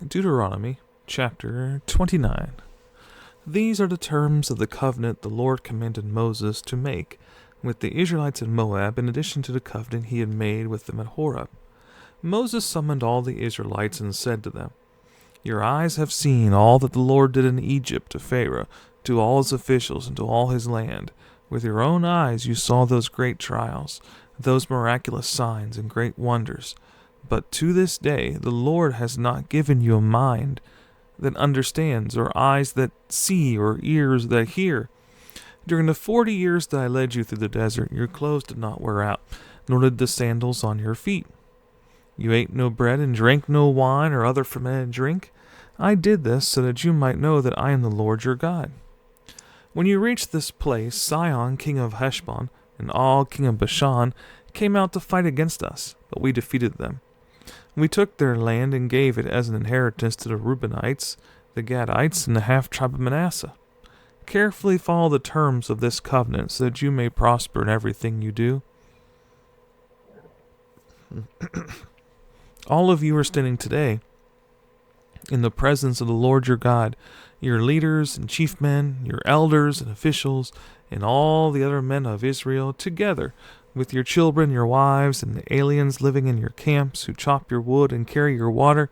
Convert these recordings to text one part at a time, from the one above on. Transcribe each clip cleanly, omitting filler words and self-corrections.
Deuteronomy Chapter 29. These are the terms of the covenant the Lord commanded Moses to make with the Israelites in Moab, in addition to the covenant he had made with them at Horeb. Moses summoned all the Israelites and said to them, "Your eyes have seen all that the Lord did in Egypt to Pharaoh, to all his officials, and to all his land. With your own eyes you saw those great trials, those miraculous signs and great wonders. But to this day the Lord has not given you a mind that understands, or eyes that see, or ears that hear. During the 40 years that I led you through the desert, your clothes did not wear out, nor did the sandals on your feet. You ate no bread and drank no wine or other fermented drink. I did this so that you might know that I am the Lord your God. When you reached this place, Sihon, king of Heshbon, and Og, king of Bashan, came out to fight against us, but we defeated them. We took their land and gave it as an inheritance to the Reubenites, the Gadites, and the half-tribe of Manasseh. Carefully follow the terms of this covenant so that you may prosper in everything you do. All of you are standing today in the presence of the Lord your God, your leaders and chief men, your elders and officials, and all the other men of Israel, together with your children, your wives, and the aliens living in your camps who chop your wood and carry your water.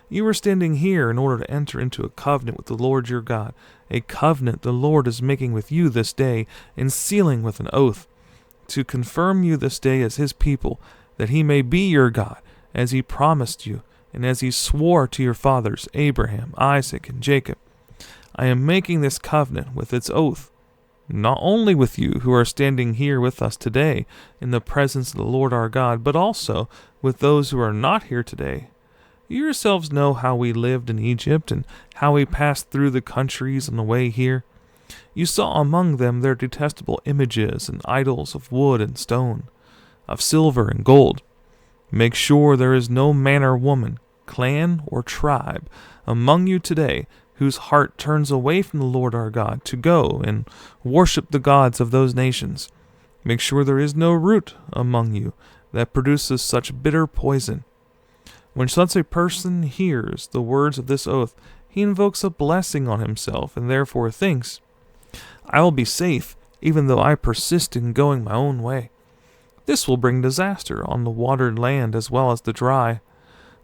You are standing here in order to enter into a covenant with the Lord your God, a covenant the Lord is making with you this day and sealing with an oath, to confirm you this day as his people, that he may be your God, as he promised you, and as he swore to your fathers, Abraham, Isaac, and Jacob. I am making this covenant with its oath, not only with you who are standing here with us today in the presence of the Lord our God, but also with those who are not here today. You yourselves know how we lived in Egypt and how we passed through the countries on the way here. You saw among them their detestable images and idols of wood and stone, of silver and gold. Make sure there is no man or woman, clan or tribe among you today whose heart turns away from the Lord our God to go and worship the gods of those nations. Make sure there is no root among you that produces such bitter poison. When such a person hears the words of this oath, he invokes a blessing on himself and therefore thinks, I will be safe even though I persist in going my own way. This will bring disaster on the watered land as well as the dry.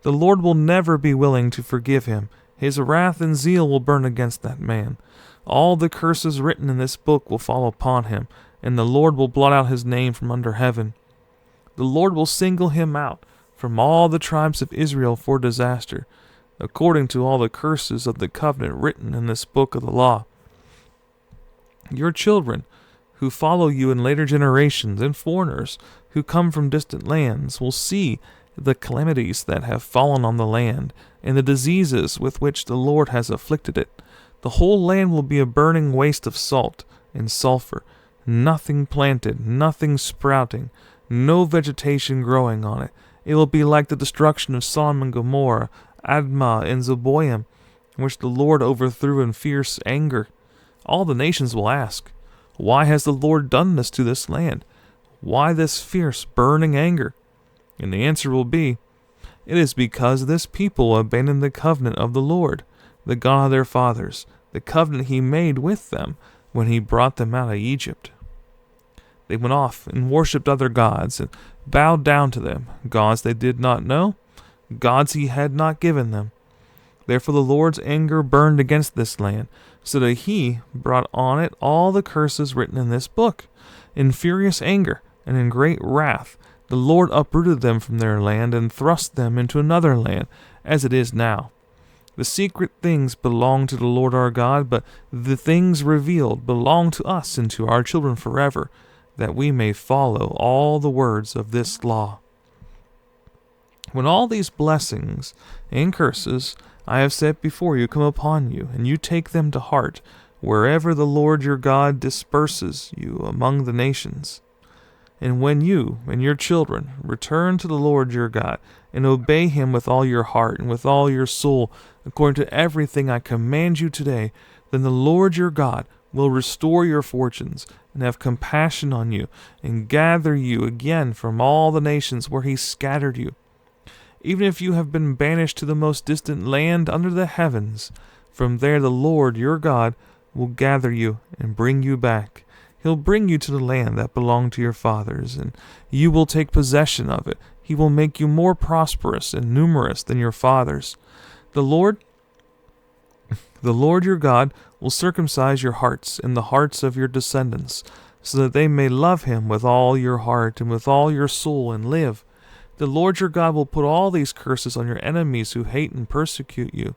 The Lord will never be willing to forgive him. His wrath and zeal will burn against that man. All the curses written in this book will fall upon him, and the Lord will blot out his name from under heaven. The Lord will single him out from all the tribes of Israel for disaster, according to all the curses of the covenant written in this book of the law. Your children, who follow you in later generations, and foreigners who come from distant lands, will see the calamities that have fallen on the land, and the diseases with which the Lord has afflicted it. The whole land will be a burning waste of salt and sulfur, nothing planted, nothing sprouting, no vegetation growing on it. It will be like the destruction of Sodom and Gomorrah, Admah and Zeboim, which the Lord overthrew in fierce anger. All the nations will ask, why has the Lord done this to this land? Why this fierce, burning anger? And the answer will be, it is because this people abandoned the covenant of the Lord, the God of their fathers, the covenant he made with them when he brought them out of Egypt. They went off and worshipped other gods and bowed down to them, gods they did not know, gods he had not given them. Therefore the Lord's anger burned against this land, so that he brought on it all the curses written in this book. In furious anger and in great wrath, the Lord uprooted them from their land and thrust them into another land, as it is now. The secret things belong to the Lord our God, but the things revealed belong to us and to our children forever, that we may follow all the words of this law. When all these blessings and curses I have set before you come upon you, and you take them to heart, wherever the Lord your God disperses you among the nations, and when you and your children return to the Lord your God, and obey him with all your heart and with all your soul, according to everything I command you today, then the Lord your God will restore your fortunes, and have compassion on you, and gather you again from all the nations where he scattered you. even if you have been banished to the most distant land under the heavens. From there the Lord your God will gather you and bring you back. He'll bring you to the land that belonged to your fathers, and you will take possession of it. He will make you more prosperous and numerous than your fathers. The Lord your God will circumcise your hearts and the hearts of your descendants, so that they may love him with all your heart and with all your soul and live. The Lord your God will put all these curses on your enemies who hate and persecute you.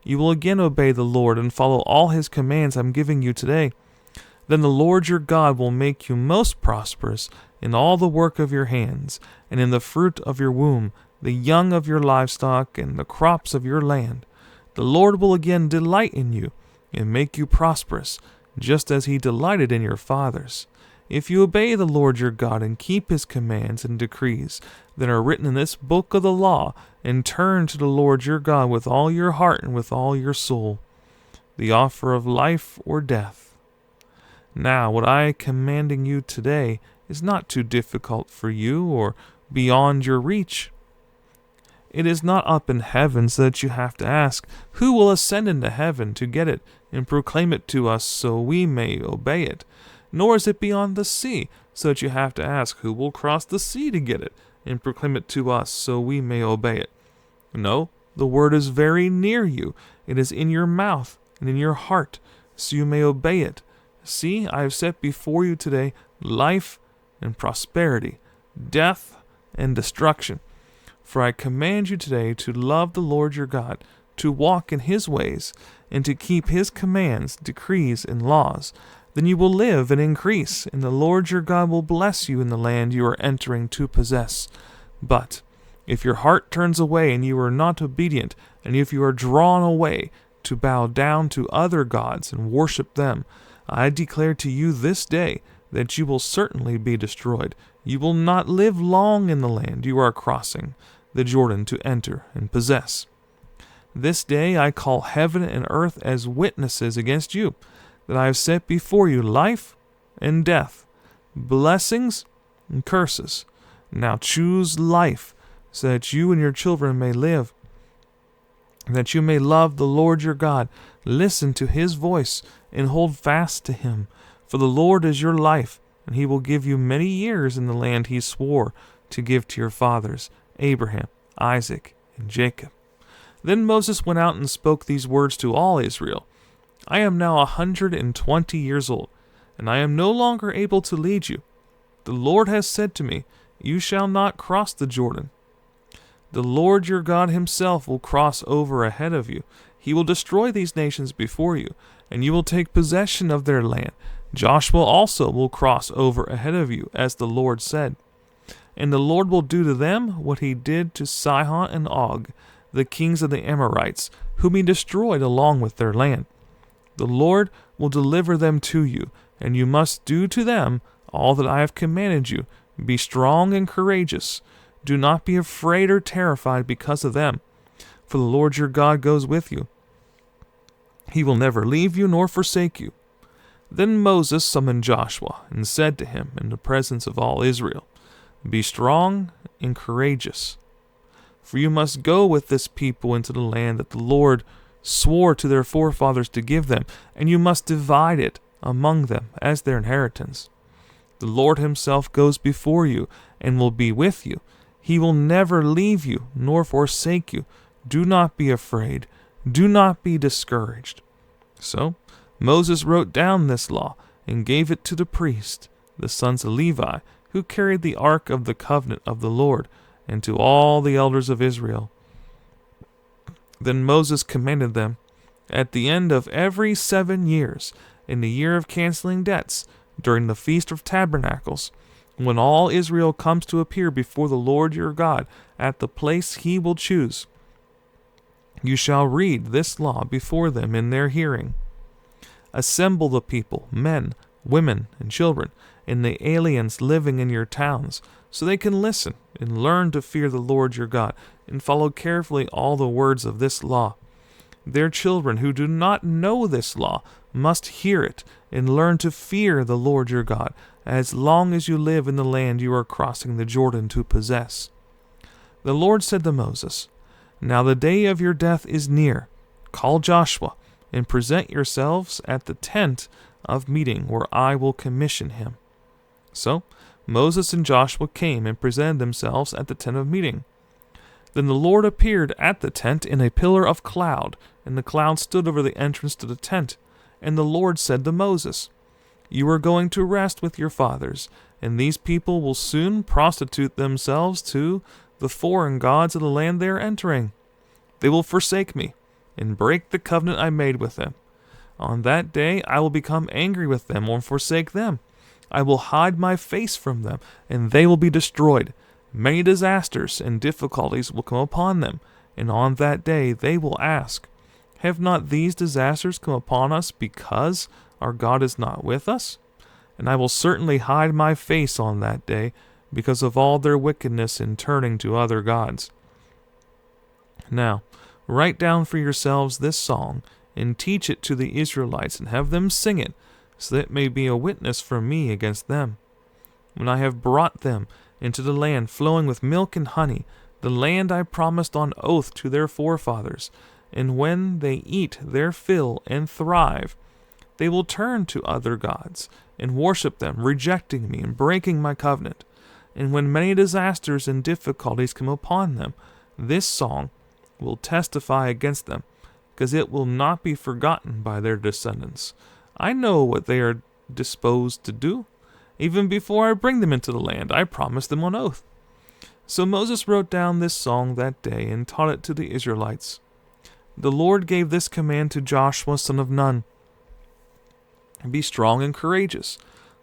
You will again obey the Lord and follow all his commands I'm giving you today. Then the Lord your God will make you most prosperous in all the work of your hands, and in the fruit of your womb, the young of your livestock, and the crops of your land. The Lord will again delight in you and make you prosperous, just as he delighted in your fathers. If you obey the Lord your God and keep his commands and decrees that are written in this book of the law, and turn to the Lord your God with all your heart and with all your soul, the offer of life or death. Now, what I am commanding you today is not too difficult for you or beyond your reach. It is not up in heaven so that you have to ask, who will ascend into heaven to get it and proclaim it to us so we may obey it? Nor is it beyond the sea so that you have to ask, who will cross the sea to get it and proclaim it to us so we may obey it? No, the word is very near you. It is in your mouth and in your heart, so you may obey it. See, I have set before you today life and prosperity, death and destruction. For I command you today to love the Lord your God, to walk in his ways, and to keep his commands, decrees, and laws. Then you will live and increase, and the Lord your God will bless you in the land you are entering to possess. But if your heart turns away and you are not obedient, and if you are drawn away to bow down to other gods and worship them, I declare to you this day that you will certainly be destroyed. You will not live long in the land you are crossing the Jordan to enter and possess. This day I call heaven and earth as witnesses against you, that I have set before you life and death, blessings and curses. Now choose life, so that you and your children may live, that you may love the Lord your God, listen to his voice, and hold fast to him. For the Lord is your life, and he will give you many years in the land he swore to give to your fathers, Abraham, Isaac, and Jacob. Then Moses went out and spoke these words to all Israel. I am now 120 years old, and I am no longer able to lead you. The Lord has said to me, you shall not cross the Jordan. The Lord your God himself will cross over ahead of you. He will destroy these nations before you, and you will take possession of their land. Joshua also will cross over ahead of you, as the Lord said. And the Lord will do to them what he did to Sihon and Og, the kings of the Amorites, whom he destroyed along with their land. The Lord will deliver them to you, and you must do to them all that I have commanded you. Be strong and courageous. Do not be afraid or terrified because of them, for the Lord your God goes with you. He will never leave you nor forsake you. Then Moses summoned Joshua and said to him in the presence of all Israel, be strong and courageous, for you must go with this people into the land that the Lord swore to their forefathers to give them, and you must divide it among them as their inheritance. The Lord himself goes before you and will be with you. He will never leave you nor forsake you. Do not be afraid. Do not be discouraged. So Moses wrote down this law and gave it to the priests, the sons of Levi, who carried the ark of the covenant of the Lord, and to all the elders of Israel. Then Moses commanded them, at the end of every 7 years, in the year of canceling debts, during the Feast of Tabernacles, when all Israel comes to appear before the Lord your God at the place he will choose, you shall read this law before them in their hearing. Assemble the people, men, women, and children, and the aliens living in your towns, so they can listen and learn to fear the Lord your God, and follow carefully all the words of this law. Their children who do not know this law must hear it and learn to fear the Lord your God, as long as you live in the land you are crossing the Jordan to possess. The Lord said to Moses, Now the day of your death is near. Call Joshua, and present yourselves at the tent of meeting, where I will commission him. So Moses and Joshua came and presented themselves at the tent of meeting. Then the Lord appeared at the tent in a pillar of cloud, and the cloud stood over the entrance to the tent. And the Lord said to Moses, You are going to rest with your fathers, and these people will soon prostitute themselves to the foreign gods of the land they are entering. They will forsake me, and break the covenant I made with them. On that day I will become angry with them and forsake them. I will hide my face from them, and they will be destroyed. Many disasters and difficulties will come upon them, and on that day they will ask, Have not these disasters come upon us because our God is not with us? And I will certainly hide my face on that day because of all their wickedness in turning to other gods. Now, write down for yourselves this song, and teach it to the Israelites, and have them sing it, so that it may be a witness for me against them. When I have brought them into the land flowing with milk and honey, the land I promised on oath to their forefathers, and when they eat their fill and thrive, they will turn to other gods and worship them, rejecting me and breaking my covenant. And when many disasters and difficulties come upon them, this song will testify against them, because it will not be forgotten by their descendants. I know what they are disposed to do. Even before I bring them into the land, I promised them on oath. So Moses wrote down this song that day and taught it to the Israelites. The Lord gave this command to Joshua son of Nun. Be strong and courageous,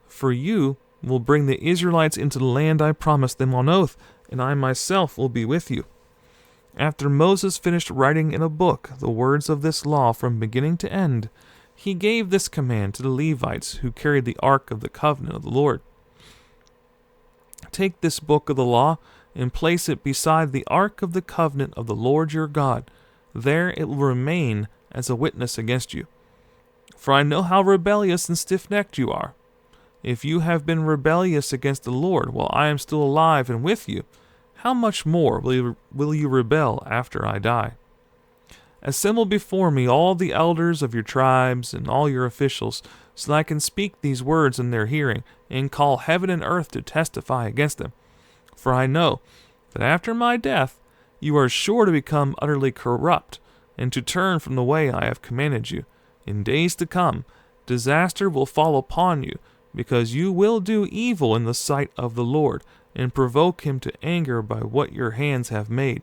for you will bring the Israelites into the land I promised them on oath, and I myself will be with you. After Moses finished writing in a book the words of this law from beginning to end, he gave this command to the Levites who carried the ark of the covenant of the Lord. Take this book of the law and place it beside the ark of the covenant of the Lord your God. There it will remain as a witness against you. For I know how rebellious and stiff-necked you are. If you have been rebellious against the Lord while I am still alive and with you, how much more will you rebel after I die? Assemble before me all the elders of your tribes and all your officials, so that I can speak these words in their hearing, and call heaven and earth to testify against them. For I know that after my death you are sure to become utterly corrupt, and to turn from the way I have commanded you. In days to come, disaster will fall upon you, because you will do evil in the sight of the Lord, and provoke him to anger by what your hands have made.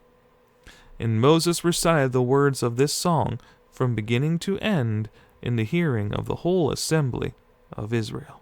And Moses recited the words of this song from beginning to end in the hearing of the whole assembly of Israel.